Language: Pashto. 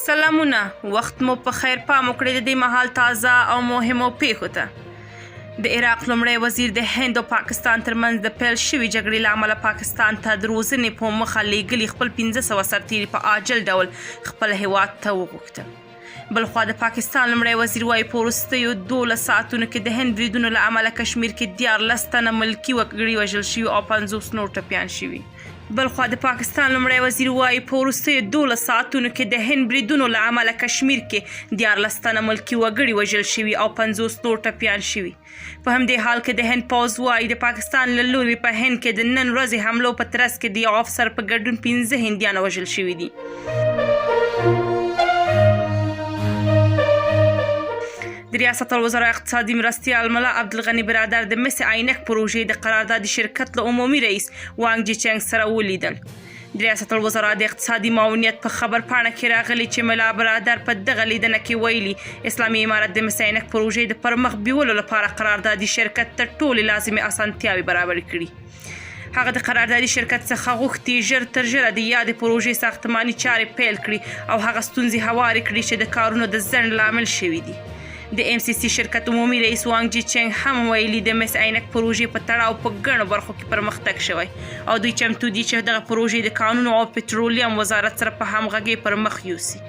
سلامونه، وخت مو په خیر پام وکړئ د دې مهال تازه او مهمو پیښو ته. د عراق لومړی وزیر د هند او پاکستان ترمنځ د پیل شوي جګړې له امله پاکستان ته د روزنې په مخه لیږلي خپل 1500 سرتیري په عاجل ډول خپل هیواد ته وغوښتل. بلخوا د پاکستان لومړی وزیر وایي په وروستیو 12 ساعتونو کې د هند بریدونو له امله کشمیر کې 14 تنه ملکي وګړي وژل شوي او 50 نور ټپیان شوي. بلخوا د پاکستان لومړی وزیر وایي په وروستیو 12 ساعتونو کې د هند بریدونو له امله کشمیر کې 14 تنه ملکي وګړي وژل شوي او 50 نور ټپیان شوي. په همدې حال کې د هند پوځ وایي د پاکستان له لوري په هند کې د نن ورځې حملو په ترڅ کې د یو افسر په ګډون 15 هندیان وژل شوي دي. د ریاست الوزرا اقتصادي مرستیال ملا عبدالغني برادر د مس عینک پروژې د قراردادي شرکت له عمومي رئیس وانګ جي چنګ سره ولیدل. د ریاست الوزرا د اقتصادي معاونیت په خبر پاڼه کې راغلي چې ملا برادر په دغه لیدنه کې ویلي اسلامي امارت د مس عینک پروژې د پرمخ بیولو لپاره قراردادي شرکت ته ټولې لازمي اسانتیاوې برابر کړي. هغه د قراردادي شرکت څخه غوښتي ژر تر ژره د یادې پروژې ساختماني چارې پیل کړي او هغه ستونزې هوارې کړي چې د کارونو د ځنډ لامل شوي دي. د MCC شرکت عمومي رئیس وانګ جي چنګ هم ویلي د مس عینک پروژې په تړاو په ګڼو برخو کې پرمختګ شوی او دوی چمتو دي چې دغه پروژې د کانونو او پټرولیم وزارت سره په همغږۍ پر مخ یوسي.